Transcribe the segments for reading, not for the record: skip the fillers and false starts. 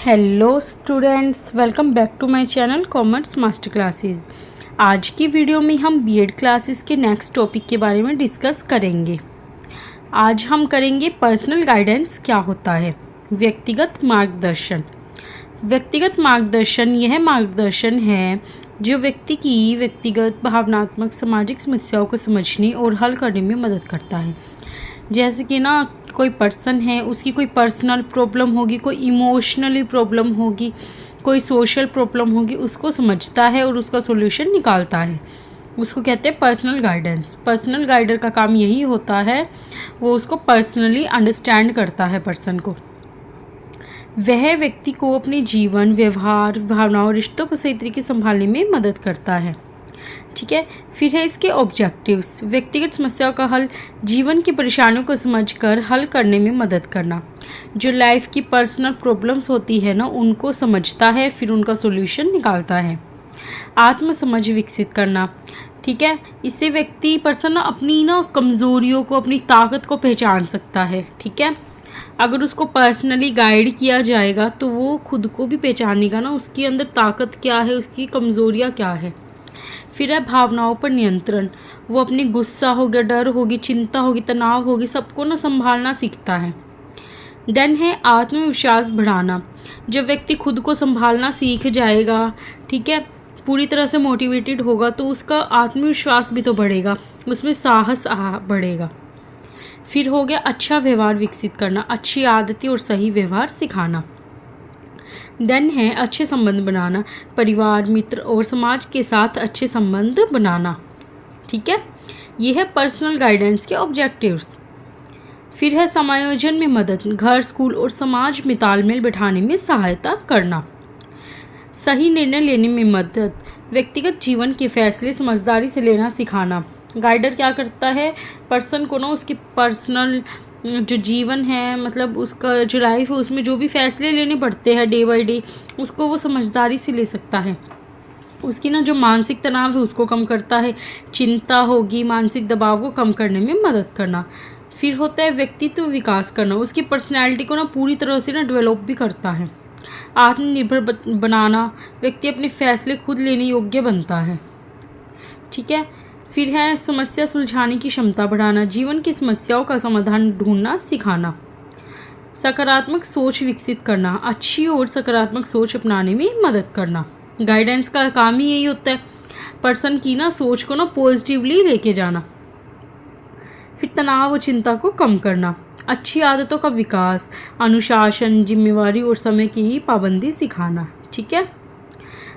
Hello students, welcome back to my channel commerce master classes. आज की video में हम बीएड क्लासेस के नेक्स्ट टॉपिक के बारे में डिस्कस करेंगे। आज हम करेंगे पर्सनल गाइडेंस क्या होता है। व्यक्तिगत मार्गदर्शन। व्यक्तिगत मार्गदर्शन यह मार्गदर्शन है जो व्यक्ति की व्यक्तिगत भावनात्मक सामाजिक समस्याओं को समझने और हल करने में मदद करता है। जैसे कि ना कोई पर्सन है, उसकी कोई पर्सनल प्रॉब्लम होगी, कोई इमोशनली प्रॉब्लम होगी, कोई सोशल प्रॉब्लम होगी, उसको समझता है और उसका सॉल्यूशन निकालता है। उसको कहते हैं पर्सनल गाइडेंस। पर्सनल गाइडर का काम यही होता है, वो उसको पर्सनली अंडरस्टैंड करता है पर्सन को। वह व्यक्ति को अपने जीवन, व्यवहार, भावनाओं, रिश्तों को सही तरीके से संभालने में मदद करता है। ठीक है। फिर है इसके ऑब्जेक्टिव्स। व्यक्तिगत समस्याओं का हल, जीवन की परेशानियों को समझकर हल करने में मदद करना। जो लाइफ की पर्सनल प्रॉब्लम्स होती है ना, उनको समझता है, फिर उनका सॉल्यूशन निकालता है। आत्म समझ विकसित करना। ठीक है। इससे व्यक्ति पर्सन अपनी कमज़ोरियों को, अपनी ताकत को पहचान सकता है। ठीक है। अगर उसको पर्सनली गाइड किया जाएगा तो वो खुद को भी पहचानेगा ना, उसके अंदर ताकत क्या है, उसकी कमज़ोरियाँ क्या है। फिर है भावनाओं पर नियंत्रण। वो अपनी गुस्सा हो गया, डर होगी, चिंता होगी, तनाव होगी, सबको संभालना सीखता है। देन है आत्मविश्वास बढ़ाना। जब व्यक्ति खुद को संभालना सीख जाएगा, ठीक है, पूरी तरह से मोटिवेटेड होगा, तो उसका आत्मविश्वास भी तो बढ़ेगा, उसमें साहस बढ़ेगा। फिर हो गया अच्छा व्यवहार विकसित करना, अच्छी आदतें और सही व्यवहार सिखाना। देन है अच्छे संबंध बनाना, परिवार, मित्र और समाज के साथ अच्छे संबंध बनाना। ठीक है। ये है पर्सनल गाइडेंस के ऑब्जेक्टिव्स। फिर है समायोजन में मदद, घर, स्कूल और समाज में तालमेल बिठाने में सहायता करना। सही निर्णय लेने में मदद, व्यक्तिगत जीवन के फैसले समझदारी से लेना सिखाना। गाइडर क्या करता है, पर्सन को उसकी पर्सनल जो जीवन है, मतलब उसका जो लाइफ है, उसमें जो भी फैसले लेने पड़ते हैं डे बाय डे, उसको वो समझदारी से ले सकता है। उसकी जो मानसिक तनाव है उसको कम करता है, चिंता होगी, मानसिक दबाव को कम करने में मदद करना। फिर होता है व्यक्तित्व विकास करना, उसकी पर्सनैलिटी को पूरी तरह से डेवलप भी करता है। आत्मनिर्भर बनाना, व्यक्ति अपने फैसले खुद लेने योग्य बनता है। ठीक है। फिर है समस्या सुलझाने की क्षमता बढ़ाना, जीवन की समस्याओं का समाधान ढूंढना सिखाना। सकारात्मक सोच विकसित करना, अच्छी और सकारात्मक सोच अपनाने में मदद करना। गाइडेंस का काम ही यही होता है, पर्सन की सोच को पॉजिटिवली लेके जाना। फिर तनाव और चिंता को कम करना, अच्छी आदतों का विकास, अनुशासन, जिम्मेवारी और समय की ही पाबंदी सिखाना। ठीक है।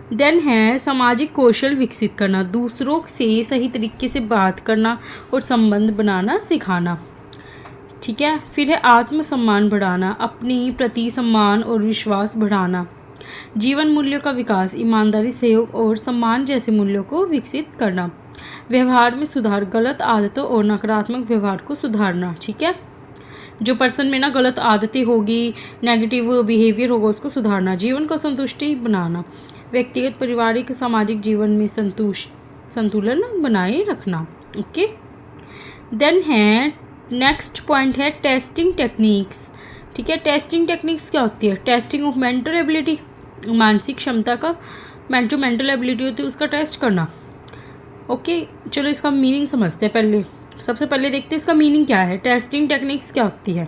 देन है सामाजिक कौशल विकसित करना, दूसरों से सही तरीके से बात करना और संबंध बनाना सिखाना। ठीक है। फिर है आत्मसम्मान बढ़ाना, अपने प्रति सम्मान और विश्वास बढ़ाना। जीवन मूल्यों का विकास, ईमानदारी, सहयोग और सम्मान जैसे मूल्यों को विकसित करना। व्यवहार में सुधार, गलत आदतों और नकारात्मक व्यवहार को सुधारना। ठीक है। जो पर्सन में गलत आदतें होगी, नेगेटिव बिहेवियर होगा, उसको सुधारना। जीवन को संतुष्टि बनाना, व्यक्तिगत, पारिवारिक, सामाजिक जीवन में संतुलन बनाए रखना। ओके। देन है नेक्स्ट पॉइंट है टेस्टिंग टेक्निक्स। ठीक है। टेस्टिंग टेक्निक्स क्या होती है, टेस्टिंग ऑफ मेंटल एबिलिटी, मानसिक क्षमता का, जो मेंटल एबिलिटी होती है उसका टेस्ट करना। ओके। चलो इसका मीनिंग समझते हैं। सबसे पहले देखते हैं इसका मीनिंग क्या है। टेस्टिंग टेक्निक्स क्या होती है,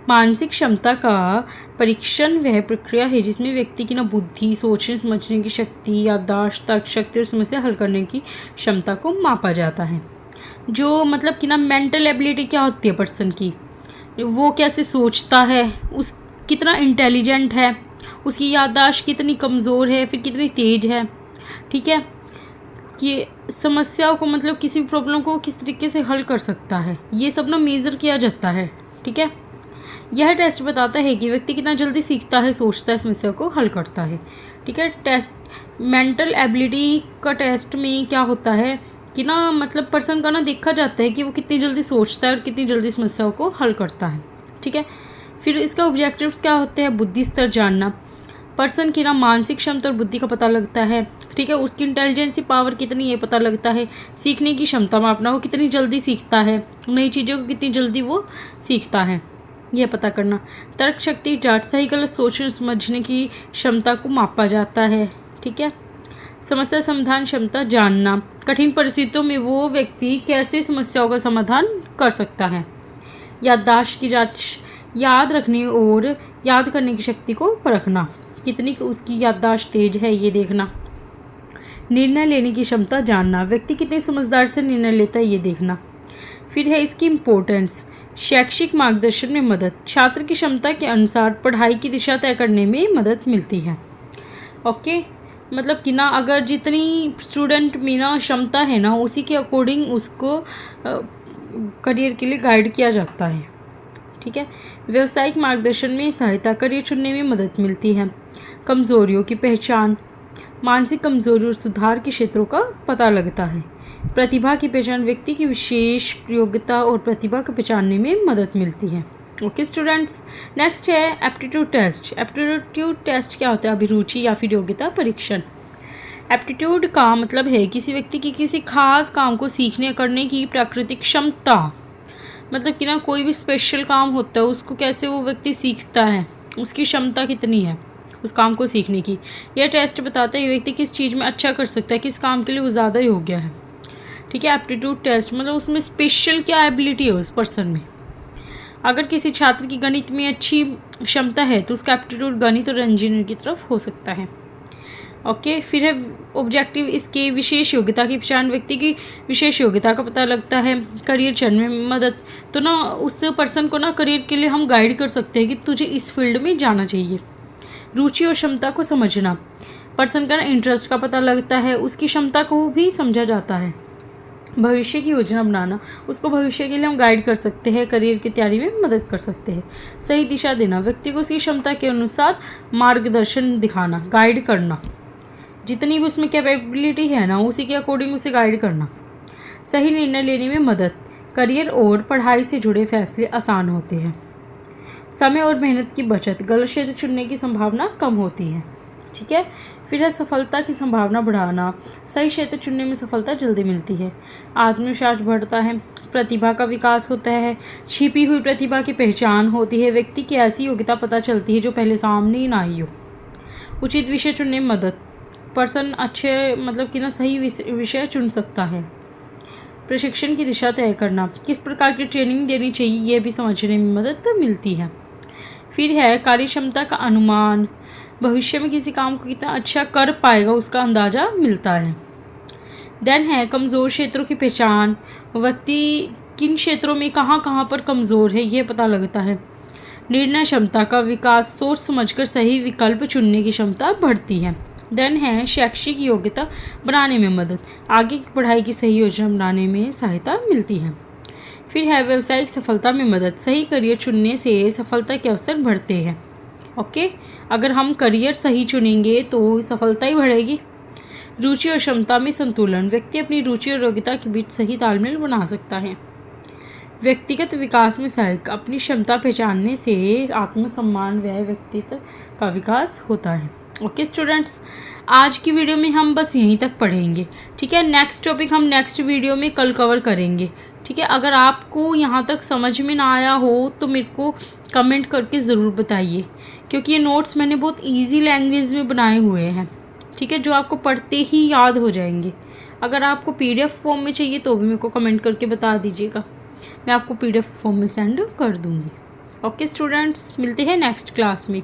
मानसिक क्षमता का परीक्षण वह प्रक्रिया है जिसमें व्यक्ति की बुद्धि, सोचने समझने की शक्ति, याददाश्त, तर्क शक्ति और समस्या हल करने की क्षमता को मापा जाता है। जो मतलब कि मेंटल एबिलिटी क्या होती है पर्सन की, वो कैसे सोचता है, उस कितना इंटेलिजेंट है, उसकी याददाश्त कितनी कमज़ोर है, फिर कितनी तेज है। ठीक है। कि समस्याओं को किसी भी प्रॉब्लम को किस तरीके से हल कर सकता है, ये सब मेज़र किया जाता है। ठीक है। यह टेस्ट बताता है कि व्यक्ति कितना जल्दी सीखता है, सोचता है, समस्या को हल करता है। ठीक है। टेस्ट मेंटल एबिलिटी का टेस्ट में क्या होता है कि मतलब पर्सन का देखा जाता है कि वो कितनी जल्दी सोचता है और कितनी जल्दी समस्याओं को हल करता है। ठीक है। फिर इसका ऑब्जेक्टिव्स क्या होते हैं, बुद्धि स्तर जानना, पर्सन की मानसिक क्षमता और बुद्धि का पता लगता है। ठीक है। उसकी इंटेलिजेंसी पावर कितनी है पता लगता है। सीखने की क्षमता मापना, वो कितनी जल्दी सीखता है, नई चीज़ों को कितनी जल्दी वो सीखता है। यह पता करना। तर्क शक्ति जांच, सही गलत सोचने समझने की क्षमता को मापा जाता है। ठीक है। समस्या समाधान क्षमता जानना, कठिन परिस्थितियों में वो व्यक्ति कैसे समस्याओं का समाधान कर सकता है। याददाश्त की जांच, याद रखने और याद करने की शक्ति को परखना, कितनी उसकी याददाश्त तेज है ये देखना। निर्णय लेने की क्षमता जानना, व्यक्ति कितने समझदार से निर्णय लेता है ये देखना। फिर है इसकी इम्पोर्टेंस, शैक्षिक मार्गदर्शन में मदद, छात्र की क्षमता के अनुसार पढ़ाई की दिशा तय करने में मदद मिलती है। ओके, मतलब कि ना अगर जितनी स्टूडेंट में ना क्षमता है ना उसी के अकॉर्डिंग उसको करियर के लिए गाइड किया जाता है। ठीक है। व्यवसायिक मार्गदर्शन में सहायता, करियर चुनने में मदद मिलती है। कमजोरियों की पहचान, मानसिक कमजोरी और सुधार के क्षेत्रों का पता लगता है। प्रतिभा की पहचान, व्यक्ति की विशेष योग्यता और प्रतिभा को पहचानने में मदद मिलती है। ओके स्टूडेंट्स, नेक्स्ट है एप्टीट्यूड टेस्ट। एप्टीट्यूड टेस्ट क्या होता है? अभिरुचि या फिर योग्यता परीक्षण। एप्टीट्यूड का मतलब है किसी व्यक्ति की किसी खास काम को सीखने करने की प्राकृतिक क्षमता, मतलब कि ना कोई भी स्पेशल काम होता है उसको कैसे वो व्यक्ति सीखता है, उसकी क्षमता कितनी है उस काम को सीखने की। यह टेस्ट बताता है व्यक्ति किस चीज़ में अच्छा कर सकता है, किस काम के लिए वो ज़्यादा योग्य है। ठीक है। एप्टीट्यूड टेस्ट मतलब उसमें स्पेशल क्या एबिलिटी है उस पर्सन में। अगर किसी छात्र की गणित में अच्छी क्षमता है तो उसका एप्टीट्यूड गणित और इंजीनियर की तरफ हो सकता है। ओके। फिर है ऑब्जेक्टिव, इसके विशेष योग्यता की पहचान, व्यक्ति की विशेष योग्यता का पता लगता है। करियर चयन में मदद, तो ना उस पर्सन को ना करियर के लिए हम गाइड कर सकते हैं कि तुझे इस फील्ड में जाना चाहिए। रुचि और क्षमता को समझना, पर्सन का इंटरेस्ट का पता लगता है, उसकी क्षमता को भी समझा जाता है। भविष्य की योजना बनाना, उसको भविष्य के लिए हम गाइड कर सकते हैं, करियर की तैयारी में मदद कर सकते हैं। सही दिशा देना, व्यक्ति को उसकी क्षमता के अनुसार मार्गदर्शन दिखाना, गाइड करना, जितनी भी उसमें कैपेबिलिटी है ना उसी के अकॉर्डिंग उसे गाइड करना। सही निर्णय लेने में मदद, करियर और पढ़ाई से जुड़े फैसले आसान होते हैं। समय और मेहनत की बचत, गलत क्षेत्र चुनने की संभावना कम होती है। ठीक है। फिर है सफलता की संभावना बढ़ाना, सही क्षेत्र चुनने में सफलता जल्दी मिलती है। आत्मविश्वास बढ़ता है, प्रतिभा का विकास होता है, छिपी हुई प्रतिभा की पहचान होती है, व्यक्ति की ऐसी योग्यता पता चलती है जो पहले सामने ही ना आई हो। उचित विषय चुनने में मदद, पर्सन अच्छे मतलब कि ना सही विषय चुन सकता है। प्रशिक्षण की दिशा तय करना, किस प्रकार की ट्रेनिंग देनी चाहिए ये भी समझने में मदद मिलती है। फिर है कार्यक्षमता का अनुमान, भविष्य में किसी काम को कितना अच्छा कर पाएगा उसका अंदाज़ा मिलता है। देन है कमज़ोर क्षेत्रों की पहचान, व्यक्ति किन क्षेत्रों में कहाँ पर कमज़ोर है ये पता लगता है। निर्णय क्षमता का विकास, सोच समझकर सही विकल्प चुनने की क्षमता बढ़ती है। देन है शैक्षिक योग्यता बनाने में मदद, आगे की पढ़ाई की सही योजना बनाने में सहायता मिलती है। फिर है व्यावसायिक सफलता में मदद, सही करियर चुनने से सफलता के अवसर बढ़ते हैं। ओके, अगर हम करियर सही चुनेंगे तो सफलता ही बढ़ेगी। रुचि और क्षमता में संतुलन, व्यक्ति अपनी रुचि और योग्यता के बीच सही तालमेल बना सकता है। व्यक्तिगत विकास में सहायक, अपनी क्षमता पहचानने से आत्मसम्मान व व्यक्तित्व का विकास होता है। ओके स्टूडेंट्स, आज की वीडियो में हम बस यहीं तक पढ़ेंगे। ठीक है। नेक्स्ट टॉपिक हम नेक्स्ट वीडियो में कल कवर करेंगे। ठीक है। अगर आपको यहाँ तक समझ में ना आया हो तो मेरे को कमेंट करके ज़रूर बताइए, क्योंकि ये नोट्स मैंने बहुत इजी लैंग्वेज में बनाए हुए हैं। ठीक है, जो आपको पढ़ते ही याद हो जाएंगे। अगर आपको PDF फॉर्म में चाहिए तो भी मेरे को कमेंट करके बता दीजिएगा, मैं आपको PDF फॉर्म में सेंड कर दूँगी। ओके स्टूडेंट्स, मिलते हैं नेक्स्ट क्लास में।